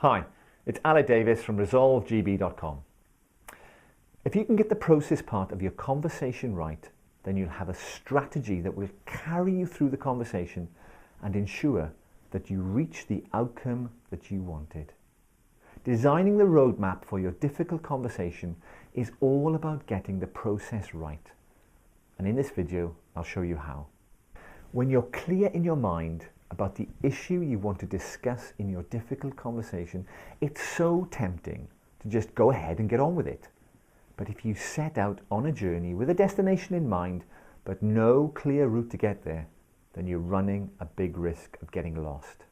Hi, it's Ali Davis from resolvegb.com. If you can get the process part of your conversation right, then you'll have a strategy that will carry you through the conversation and ensure that you reach the outcome that you wanted. Designing the roadmap for your difficult conversation is all about getting the process right. And in this video, I'll show you how. When you're clear in your mind about the issue you want to discuss in your difficult conversation, it's so tempting to just go ahead and get on with it. But if you set out on a journey with a destination in mind, but no clear route to get there, then you're running a big risk of getting lost.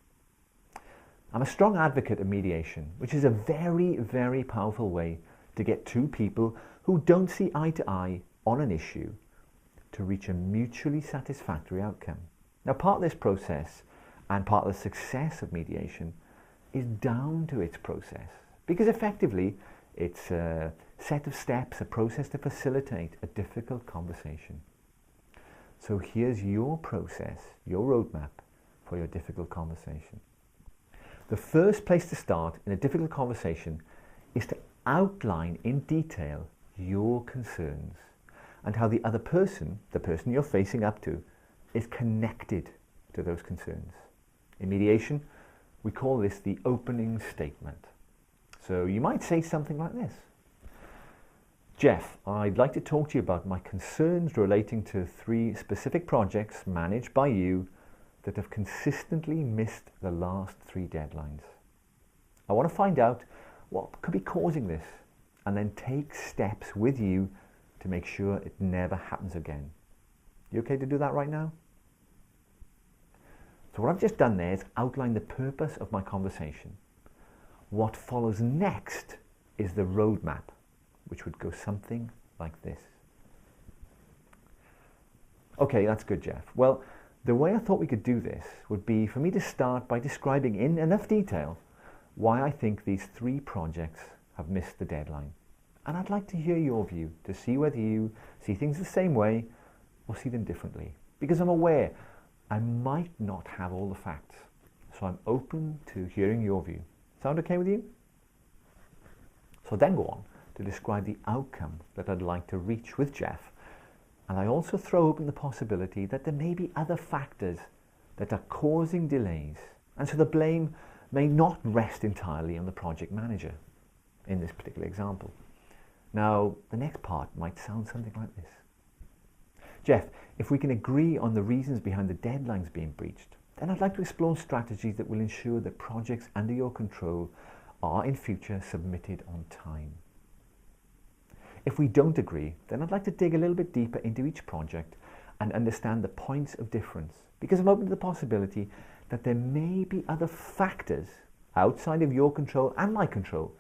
I'm a strong advocate of mediation, which is a very, very powerful way to get two people who don't see eye to eye on an issue to reach a mutually satisfactory outcome. Now, part of this process and part of the success of mediation is down to its process, because effectively it's a set of steps, a process to facilitate a difficult conversation. So here's your process, your roadmap for your difficult conversation. The first place to start in a difficult conversation is to outline in detail your concerns and how the other person, the person you're facing up to, is connected to those concerns. In mediation, we call this the opening statement. So you might say something like this. Jeff, I'd like to talk to you about my concerns relating to 3 specific projects managed by you that have consistently missed the last 3 deadlines. I want to find out what could be causing this and then take steps with you to make sure it never happens again. You okay to do that right now? So what I've just done there is outline the purpose of my conversation. What follows next is the roadmap, which would go something like this. Okay, that's good, Jeff. Well, the way I thought we could do this would be for me to start by describing in enough detail why I think these 3 projects have missed the deadline. And I'd like to hear your view to see whether you see things the same way or see them differently. Because I'm aware I might not have all the facts. So I'm open to hearing your view. Sound okay with you? So then go on to describe the outcome that I'd like to reach with Jeff. And I also throw open the possibility that there may be other factors that are causing delays. And so the blame may not rest entirely on the project manager in this particular example. Now, the next part might sound something like this. Jeff, if we can agree on the reasons behind the deadlines being breached, then I'd like to explore strategies that will ensure that projects under your control are in future submitted on time. If we don't agree, then I'd like to dig a little bit deeper into each project and understand the points of difference, because I'm open to the possibility that there may be other factors outside of your control and my control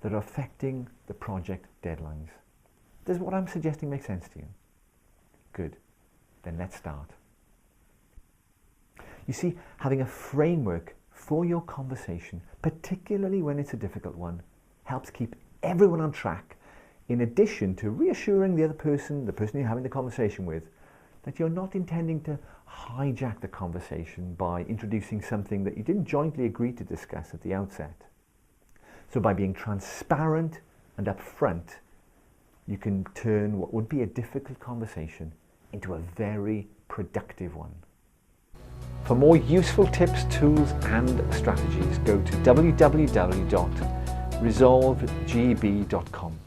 that are affecting the project deadlines. Does what I'm suggesting make sense to you? Good. Then let's start. You see, having a framework for your conversation, particularly when it's a difficult one, helps keep everyone on track, in addition to reassuring the other person, the person you're having the conversation with, that you're not intending to hijack the conversation by introducing something that you didn't jointly agree to discuss at the outset. So by being transparent and upfront, you can turn what would be a difficult conversation into a very productive one. For more useful tips, tools and strategies, go to www.resolvegb.com.